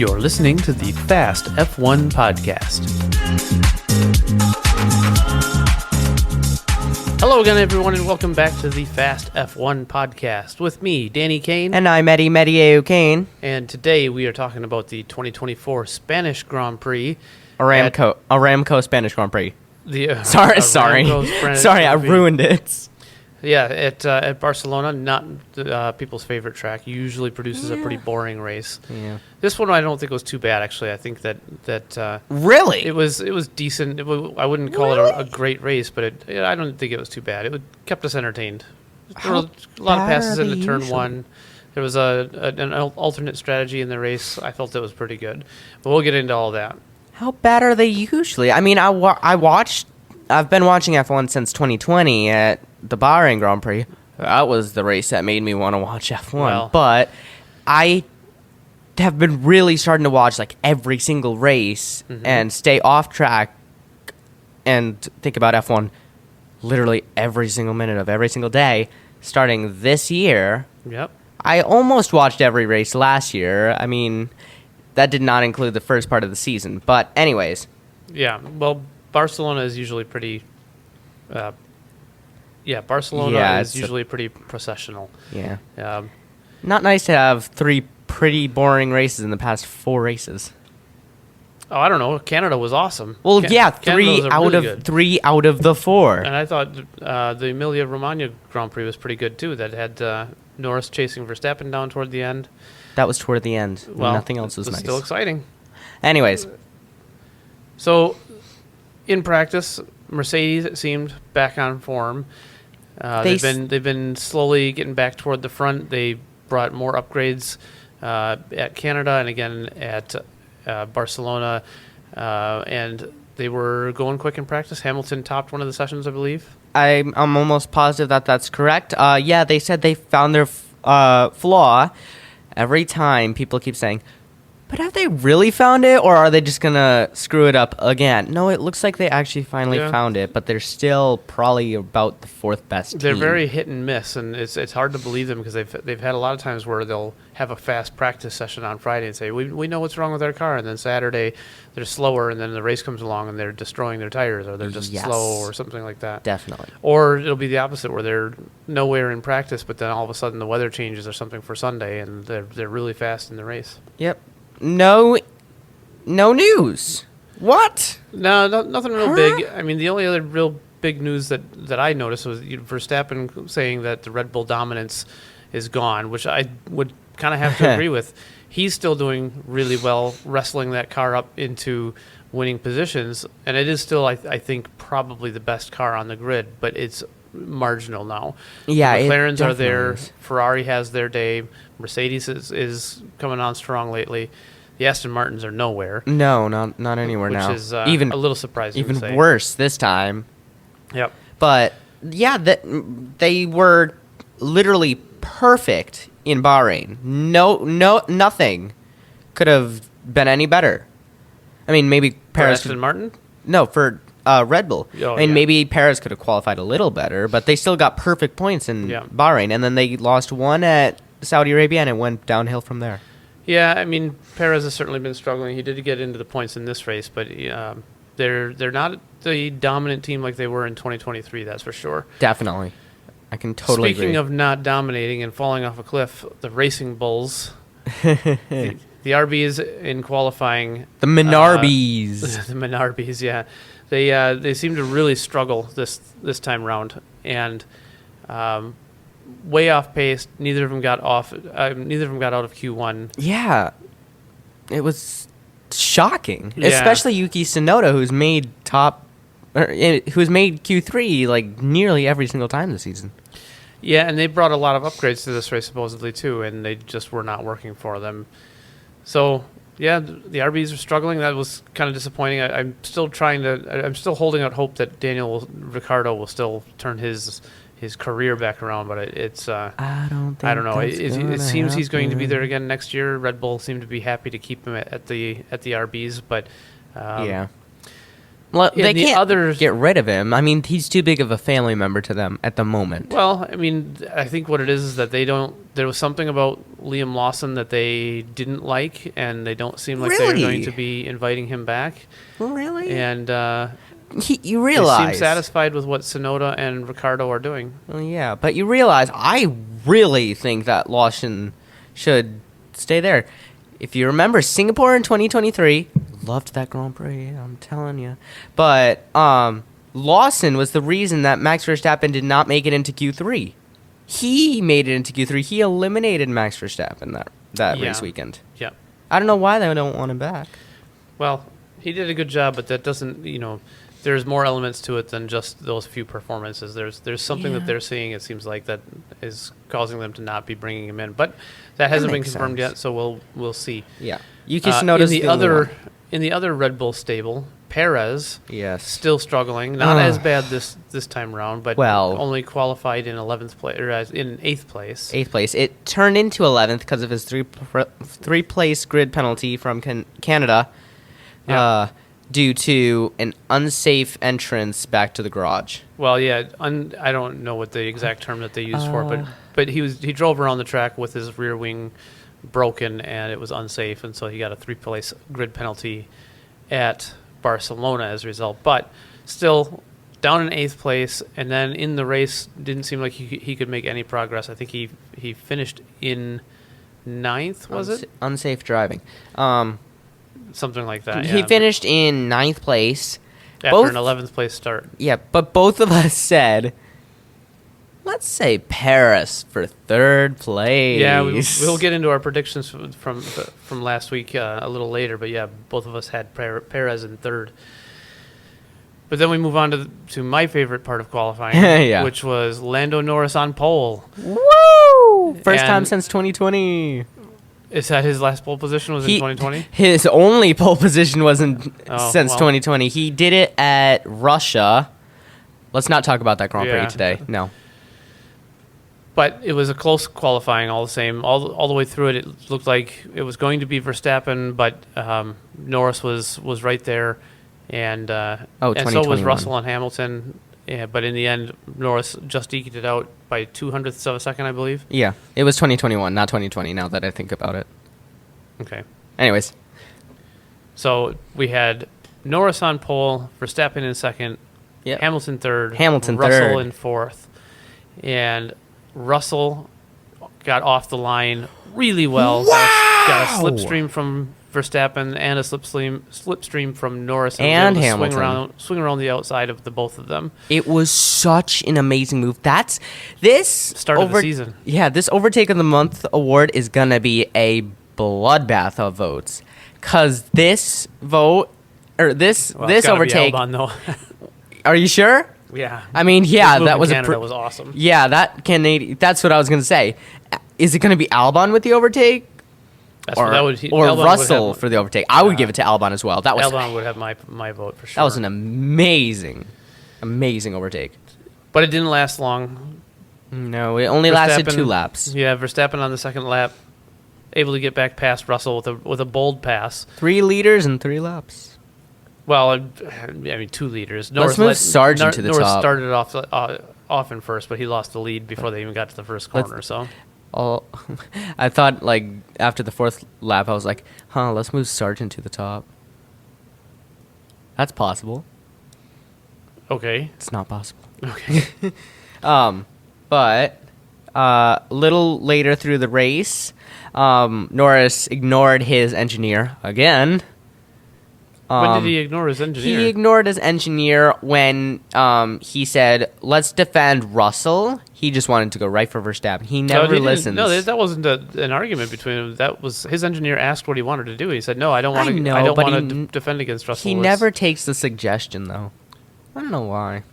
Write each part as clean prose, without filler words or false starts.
You're listening to the Fast F1 podcast. Hello again, everyone, and welcome back to the Fast F1 podcast with me, Danny Kane. And I'm Eddie Meteye-O'Kane. And today we are talking about the 2024 Spanish Grand Prix. Aramco Spanish Grand Prix. Sorry, I ruined it. Yeah, at Barcelona, not people's favorite track. Usually produces a pretty boring race. Yeah. This one I don't think was too bad, actually. I think that Really? it was decent. I wouldn't call it a great race, but I don't think it was too bad. Kept us entertained. There were a lot of passes into turn one. There was an alternate strategy in the race. I felt it was pretty good. But we'll get into all that. How bad are they usually? I mean, I've been watching F1 since 2020 at the Bahrain Grand Prix. That was the race that made me want to watch F1. Well, but I have been really starting to watch like every single race and stay off track and think about F1 literally every single minute of every single day starting this year. Yep. I almost watched every race last year. I mean, that did not include the first part of the season. But anyways. Yeah, well, Barcelona is usually pretty... Barcelona is usually pretty processional. Yeah. Um, Not nice to have three pretty boring races in the past four races. Oh, I don't know. Canada was awesome. Well, Canada was three out of the four. And I thought the Emilia-Romagna Grand Prix was pretty good, too. That had Norris chasing Verstappen down toward the end. That was toward the end. Well, nothing else was nice. Still exciting. Anyways. So, in practice, Mercedes, it seemed, back on form. They've been slowly getting back toward the front. They brought more upgrades at Canada and again at Barcelona, and they were going quick in practice. Hamilton topped one of the sessions, I believe. I'm almost positive that that's correct. Yeah, they said they found their flaw. Every time people keep saying, but have they really found it, or are they just going to screw it up again? No, it looks like they actually finally found it, but they're still probably about the fourth best team. They're very hit and miss, and it's hard to believe them because they've had a lot of times where they'll have a fast practice session on Friday and say, we know what's wrong with our car, and then Saturday they're slower, and then the race comes along and they're destroying their tires, or they're just slow, or something like that. Definitely. Or it'll be the opposite, where they're nowhere in practice, but then all of a sudden the weather changes or something for Sunday, and they're really fast in the race. Yep. No news. What? No, nothing real big. I mean, the only other real big news that I noticed was Verstappen saying that the Red Bull dominance is gone, which I would kind of have to agree with. He's still doing really well, wrestling that car up into winning positions, and it is still, I think, probably the best car on the grid, but it's marginal now. Yeah, the McLarens are there. Is. Ferrari has their day. Mercedes is coming on strong lately. The Aston Martins are nowhere. No, not anywhere which now. Which is even a little surprising. Even worse this time. Yep. But yeah, they were literally perfect in Bahrain. Nothing could have been any better. I mean, maybe Perez. For Aston Martin? No, for Red Bull. Maybe Perez could have qualified a little better, but they still got perfect points in Bahrain, and then they lost one at Saudi Arabia, and it went downhill from there. Yeah, I mean, Perez has certainly been struggling. He did get into the points in this race, but they're not the dominant team like they were in 2023, that's for sure. Definitely. I can totally agree. Speaking of not dominating and falling off a cliff, the Racing Bulls, the RBs in qualifying. The Minarbis. The Minarbis, yeah. They seem to really struggle this time round, and way off pace. Neither of them got out of Q1. Yeah, it was shocking, especially Yuki Tsunoda, who's made Q3 like nearly every single time this season. Yeah, and they brought a lot of upgrades to this race supposedly too, and they just were not working for them. So yeah, the RBs are struggling. That was kind of disappointing. I'm still holding out hope that Daniel Ricciardo will still turn his career back around, but it's I don't know. It seems he's going to be there again next year. Red Bull seem to be happy to keep him at the RBs, but They the can't others- get rid of him. I mean, he's too big of a family member to them at the moment. Well, I mean, I think what it is that they don't. There was something about Liam Lawson that they didn't like, and they don't seem like they're Really? going to be inviting him back. Really? And You they realize. seem satisfied with what Sonoda and Ricardo are doing. Well, yeah, but you realize I really think that Lawson should stay there. If you remember Singapore in 2023, loved that Grand Prix, I'm telling you. But Lawson was the reason that Max Verstappen did not make it into Q3. He made it into Q3. He eliminated Max Verstappen that Yeah. race weekend. Yeah. I don't know why they don't want him back. Well, he did a good job, but that doesn't. There's more elements to it than just those few performances. There's something Yeah. that they're seeing. It seems like that is causing them to not be bringing him in, but that hasn't been makes confirmed sense. yet. So we'll see. Yeah, you can notice In the other Red Bull stable, Perez Yes. still struggling. Not as bad this time around, but Well- only qualified in 11th place or in 8th place. 8th place. It turned into 11th because of his three place grid penalty from Canada, Yeah. due to an unsafe entrance back to the garage. Well, yeah, I don't know what the exact term that they used for it, but he drove around the track with his rear wing broken, and it was unsafe, and so he got a 3-place grid penalty at Barcelona as a result. But still down in 8th place, and then in the race didn't seem like he could make any progress. I think he finished in 9th, was it? Unsafe driving. Something like that. He yeah. finished in 9th place. after an 11th place start. Yeah, but both of us said, let's say Paris for 3rd place. Yeah, we'll get into our predictions from last week a little later, but yeah, both of us had Perez in 3rd. But then we move on to my favorite part of qualifying, Yeah. which was Lando Norris on pole. Woo! First time And- since 2020. Is that his last pole position was in 2020? His only pole position wasn't Oh, since well. 2020. He did it at Russia. Let's not talk about that Grand Prix Yeah. today. No. But it was a close qualifying all the same. All the way through it, it looked like it was going to be Verstappen, but Norris was right there. And and so was 2021. Russell and Hamilton. Yeah, but in the end, Norris just eked it out by 200ths of a second, I believe. Yeah, it was 2021, not 2020, now that I think about it. Okay. Anyways. So we had Norris on pole, Verstappen in second, Yep. Hamilton third, Hamilton Russell third. in fourth. And Russell got off the line really well. Got a slipstream from Verstappen and a slipstream from Norris, And was able to Hamilton. swing around the outside of the both of them. It was such an amazing move. That's this Start of the season. Yeah, this Overtake of the Month award is gonna be a bloodbath of votes, cause this vote or this Well, it's gotta be overtake. Albon, though. Are you sure? Yeah. I mean, yeah, His move that in was Canada was awesome. Yeah, that Canadian. That's what I was gonna say. Is it gonna be Albon with the overtake, That's or what that would, or Albon would Russell have- for the overtake? I would give it to Albon as well. That was Albon would have my vote for sure. that was an amazing overtake. But it didn't last long. No, it only lasted Verstappen- 2 laps. Yeah, Verstappen on the second lap, able to get back past Russell with a bold pass. 3 liters and 3 laps. Well, I mean 2 liters. Let's move Sargent to the Norris top. started off in first, but he lost the lead before they even got to the first corner. So Oh, I thought like after the 4th lap, I was like, let's move Sargent to the top. That's possible. okay, It's not possible. okay. But a little later through the race, Norris ignored his engineer again. When did he ignore his engineer? He ignored his engineer when he said, "Let's defend Russell." He just wanted to go right for Verstappen. He No, never he didn't- listens. No, that wasn't an argument between them. That was his engineer asked what he wanted to do. He said, "No, I don't want to. know, I don't but want he to defend against Russell." He It's- never takes the suggestion though. I don't know why.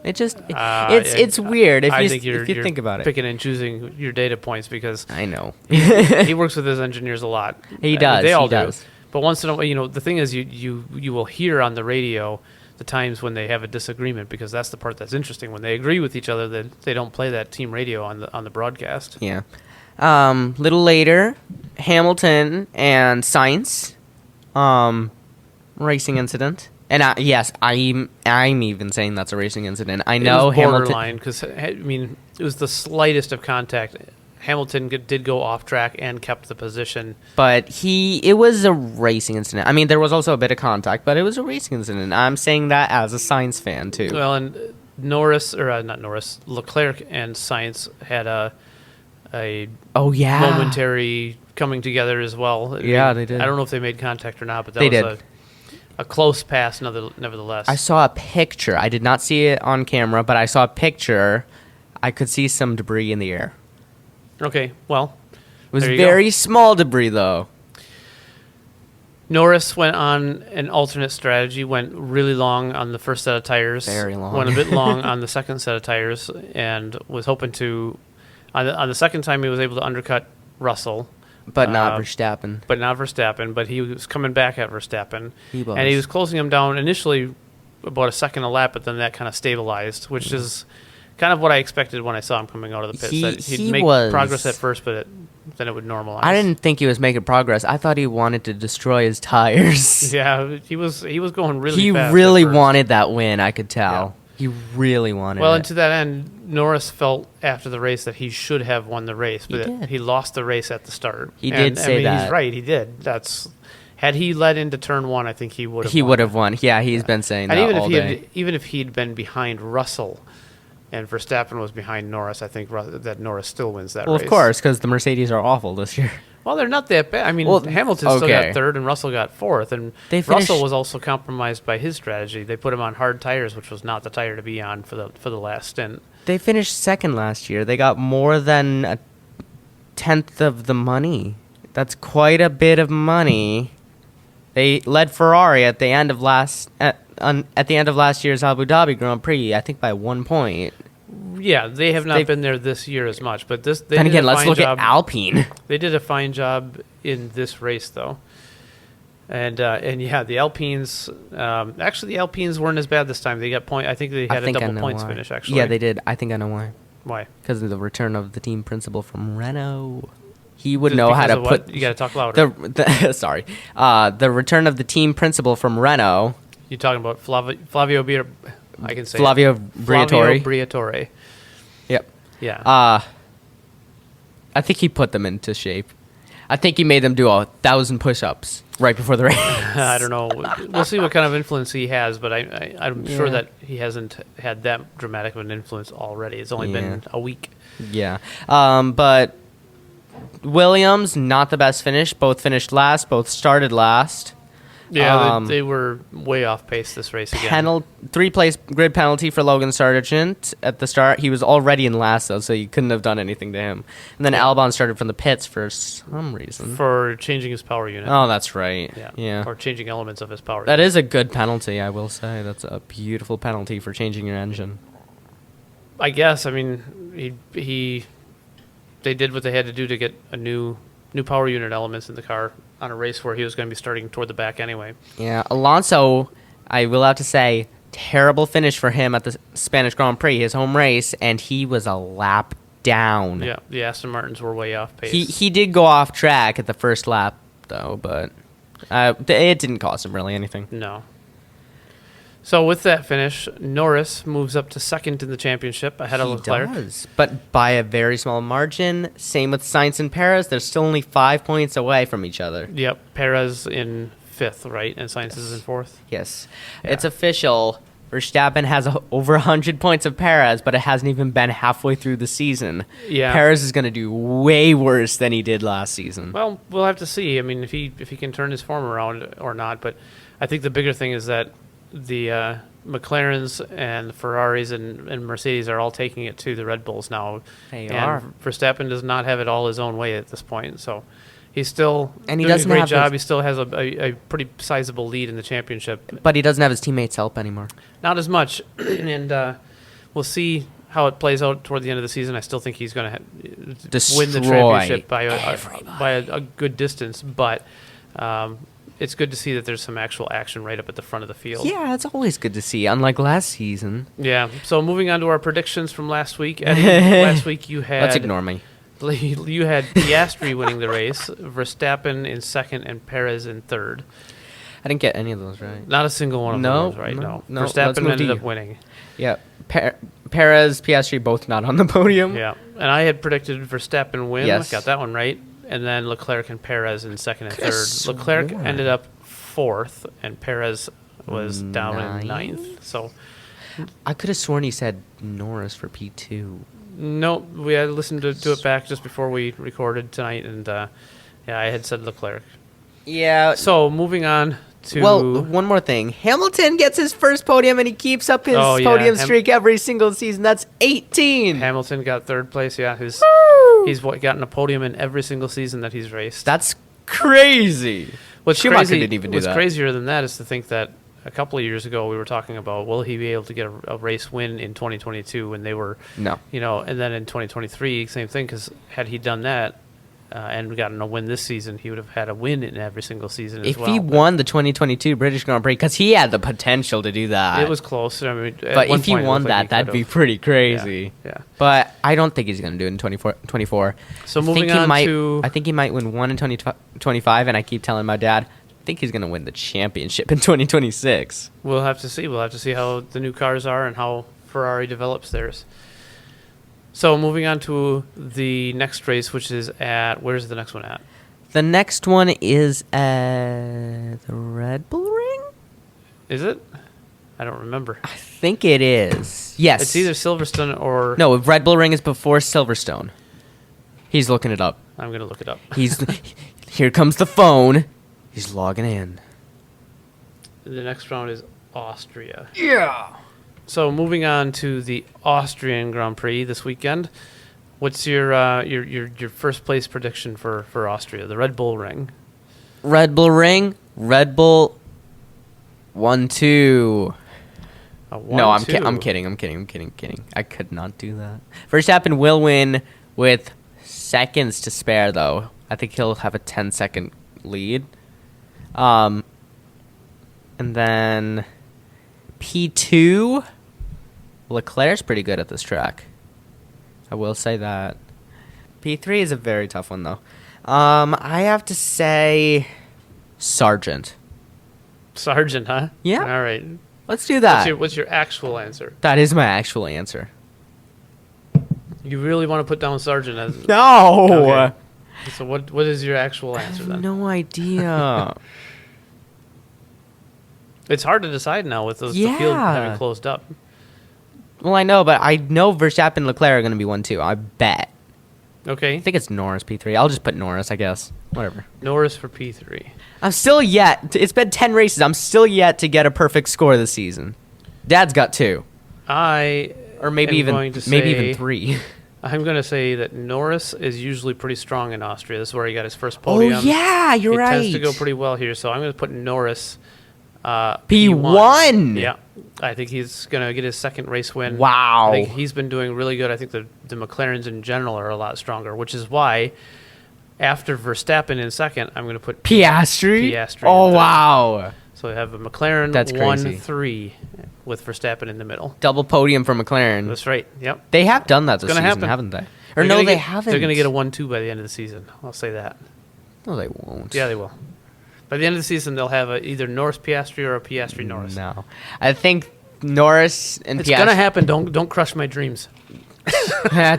It just it's I- weird if I you think if you think about it. picking and choosing your data points because I know. he works with his engineers a lot. He I mean, does, They all he does. do. But once in a while, the thing is, you will hear on the radio the times when they have a disagreement because that's the part that's interesting. When they agree with each other, they don't play that team radio on the broadcast. Yeah. Little later, Hamilton and Sainz, racing incident. And yes, I'm even saying that's a racing incident. I It know was Hamilton. borderline because it was the slightest of contact. Hamilton did go off track and kept the position. But it was a racing incident. I mean, there was also a bit of contact, but it was a racing incident. I'm saying that as a Sainz fan, too. Well, and Leclerc and Sainz had a momentary coming together as well. They did. I don't know if they made contact or not, but They that did. was a close pass nevertheless. I saw a picture. I did not see it on camera, but I saw a picture. I could see some debris in the air. Okay, well, It was there you very go. small debris, though. Norris went on an alternate strategy, went really long on the first set of tires. Very long. Went a bit long on the second set of tires, and was hoping to. On the second time, he was able to undercut Russell. But not Verstappen. But he was coming back at Verstappen. He was. And he was closing him down initially about a second a lap, but then that kind of stabilized, which is kind of what I expected when I saw him coming out of the pits. That he'd make progress at first, but then it would normalize. I didn't think he was making progress. I thought he wanted to destroy his tires. Yeah, he was going really He fast. really at first. wanted that win, I could tell. He really wanted Well, it. and to that end, Norris felt after the race that he should have won the race, but did. he lost the race at the start. He did say that. He's right. He did. Had he led into turn one, I think he would have. He would have won. Yeah, he's been saying And that even all if day. even if he'd been behind Russell, and Verstappen was behind Norris, I think that Norris still wins that Well, race. of course, because the Mercedes are awful this year. Well, they're not that bad. I mean, Well, Hamilton still okay. got third, and Russell got fourth, and They finished- Russell was also compromised by his strategy. They put him on hard tires, which was not the tire to be on for the last stint. They finished second last year. They got more than a tenth of the money. That's quite a bit of money. They led Ferrari at the end of last year's Abu Dhabi Grand Prix, I think by 1 point. Yeah, they have not They've- been there this year as much, but they Then did again, a let's fine look job. at Alpine. They did a fine job in this race, though. And yeah, the Alpines. Actually, the Alpines weren't as bad this time. They got point. I think they had a I double know points why. finish. Actually, Yeah, they did. I think I know why. Why? Because of the return of the team principal from Renault. He would Just know how because to of what? put You got to talk louder. sorry. The return of the team principal from Renault, You're talking about Flavio I can say Flavio it. Briatore. Flavio Briatore. Yep. Yeah. I think he put them into shape. I think he made them do 1,000 push-ups right before the race. I don't know. We'll see what kind of influence he has, but I'm sure Yeah. that he hasn't had that dramatic of an influence already. It's only been a week. Yeah. But Williams, not the best finish. Both finished last. Both started last. Yeah, they were way off pace this race again. Three-place grid penalty for Logan Sargent at the start. He was already in last, though, so you couldn't have done anything to him. And then Albon started from the pits for some reason. For changing his power unit. Oh, that's right. Yeah. Or changing elements of his power That unit. is a good penalty, I will say. That's a beautiful penalty for changing your engine. I guess. I mean, they did what they had to do to get a new power unit elements in the car on a race where he was going to be starting toward the back anyway. Yeah, Alonso, I will have to say, terrible finish for him at the Spanish Grand Prix, his home race, and he was a lap down. Yeah, the Aston Martins were way off pace. He did go off track at the first lap, though, but it didn't cost him really anything. No. So with that finish, Norris moves up to second in the championship ahead of Leclerc. He does, but by a very small margin. Same with Sainz and Perez. They're still only 5 points away from each other. Yep, Perez in fifth, right? And Sainz is in fourth. Yes. Yeah. It's official. Verstappen has over 100 points of Perez, but it hasn't even been halfway through the season. Yeah. Perez is going to do way worse than he did last season. Well, we'll have to see. I mean, if he can turn his form around or not. But I think the bigger thing is that the McLarens and Ferraris and Mercedes are all taking it to the Red Bulls now. They and are. Verstappen does not have it all his own way at this point. So he's still And he doing doesn't a great have job. his- He still has a pretty sizable lead in the championship. But he doesn't have his teammates' help anymore. Not as much. And we'll see how it plays out toward the end of the season. I still think he's going to win the Destroy championship by a good distance. But it's good to see that there's some actual action right up at the front of the field. Yeah, it's always good to see, unlike last season. Yeah. So moving on to our predictions from last week. Eddie, last week you had Let's ignore me. You had Piastri winning the race, Verstappen in second, and Perez in third. I didn't get any of those right. Not a single one of No, those, right? no. No. Let's Verstappen move ended to up you. winning. Yeah, Perez, Piastri, both not on the podium. Yeah, and I had predicted Verstappen win. Yes. Got that one right. And then Leclerc and Perez in second and Could've third. Leclerc sworn. ended up fourth, and Perez was down in Ninth? ninth. So, I could have sworn he said Norris for P2. no, we had listened to it back just before we recorded tonight, and yeah, I had said Leclerc. Yeah. So, moving on to... Well, one more thing. Hamilton gets his first podium, and he keeps up his Oh, yeah. podium streak every single season. That's 18. Hamilton got third place, yeah. He's gotten a podium in every single season that he's raced. That's crazy. What's Schumacher crazy, didn't even do what's that. crazier than that is to think that a couple of years ago we were talking about, will he be able to get a race win in 2022 when they were, No. and then in 2023, same thing, because had he done that and gotten a win this season, he would have had a win in every single season as If well. he won the 2022 British Grand Prix, because he had the potential to do that. It was close. I mean, at But one if he point it won looked like that, that'd be could've. pretty crazy. Yeah. But I don't think he's going to do it in 24. So I moving think he on might, to... I think he might win one in 2025, and I keep telling my dad, I think he's going to win the championship in 2026. We'll have to see. We'll have to see how the new cars are and how Ferrari develops theirs. So moving on to the next race, which is at... Where's the next one at? The next one is at the Red Bull Ring? Is it? I don't remember. I think it is. Yes. It's either Silverstone or... No, Red Bull Ring is before Silverstone. He's looking it up. I'm going to look it up. He's here comes the phone. He's logging in. The next round is Austria. Yeah. So moving on to the Austrian Grand Prix this weekend. What's your first place prediction for Austria? The Red Bull Ring. Red Bull Ring. Red Bull 1-2. No, I'm kidding. I could not do that. Verstappen will win with seconds to spare, though. I think he'll have a 10-second lead. And then P2. Leclerc's pretty good at this track. I will say that. P3 is a very tough one, though. I have to say Sargent. Sargent, huh? Yeah. All right. Let's do that. What's your actual answer? That is my actual answer. You really want to put down Sargent as... No! Okay. So what is your actual I answer have then? no idea. It's hard to decide now with the field Yeah. having closed up. Well, I know, but I know Verstappen and Leclerc are going to be 1-2. I bet. Okay. I think it's Norris P3. I'll just put Norris, I guess. Whatever. Norris for P3. I'm still yet. It's been 10 races. I'm still yet to get a perfect score this season. Dad's got 2. Or maybe am going even to maybe say- even 3. I'm going to say that Norris is usually pretty strong in Austria. This is where he got his first podium. Oh yeah, you're He right. tends to go pretty well here, so I'm going to put Norris P1. Yeah. I think he's going to get his second race win. Wow. I think he's been doing really good. I think the McLarens in general are a lot stronger, which is why after Verstappen in second, I'm going to put Piastri. Piastri Oh in third. wow. So we have a McLaren That's crazy. 1-3 with Verstappen in the middle. Double podium for McLaren. That's right. Yep. They have done that this gonna season, happen. haven't they? Or They're no, gonna they get- haven't. They're going to get a 1-2 by the end of the season. I'll say that. No, they won't. Yeah, they will. By the end of the season, they'll have either Norris Piastri or a Piastri Norris. No, I think Norris and It's Piastri. gonna happen. Don't crush my dreams.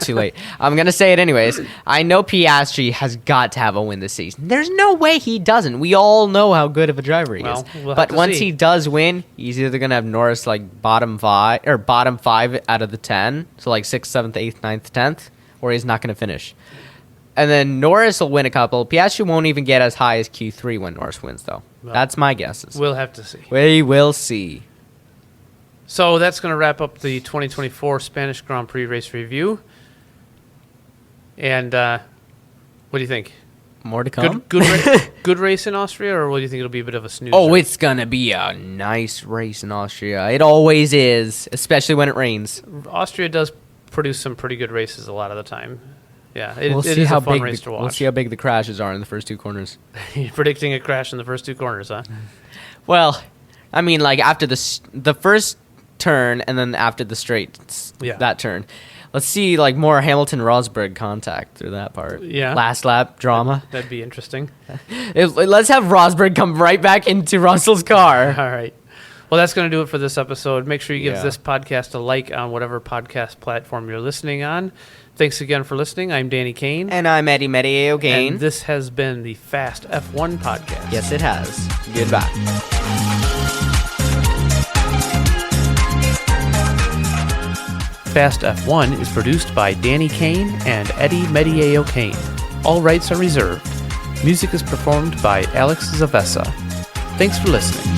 Too late. I'm gonna say it anyways. I know Piastri has got to have a win this season. There's no way he doesn't. We all know how good of a driver he Well, is. we'll have But to once see. he does win, he's either gonna have Norris like bottom 5 out of the 10, so like 6th, 7th, 8th, 9th, 10th, or he's not gonna finish. And then Norris will win a couple. Piastri won't even get as high as Q3 when Norris wins, though. Well, That's my guesses. We'll have to see. We will see. So that's going to wrap up the 2024 Spanish Grand Prix race review. And what do you think? More to come. Good race in Austria, or what do you think it'll be a bit of a snoozer? Oh, it's gonna be a nice race in Austria. It always is, especially when it rains. Austria does produce some pretty good races a lot of the time. Yeah, We'll it see is how a fun big race to watch. we'll see how big the crashes are in the first 2 corners. You're predicting a crash in the first 2 corners, huh? Well, I mean, like after the first turn and then after the straight, Yeah. that turn. Let's see like more Hamilton Rosberg contact through that part. Yeah. Last lap drama. That'd be interesting. Let's have Rosberg come right back into Russell's car. All right. Well, that's going to do it for this episode. Make sure you give Yeah. this podcast a like on whatever podcast platform you're listening on. Thanks again for listening. I'm Danny Kane. And I'm Eddie Meteye-O'Kane. And this has been the Fast F1 podcast. Yes, it has. Goodbye. Fast F1 is produced by Danny Kane and Eddie Meteye-O'Kane. All rights are reserved. Music is performed by Alex Zavesa. Thanks for listening.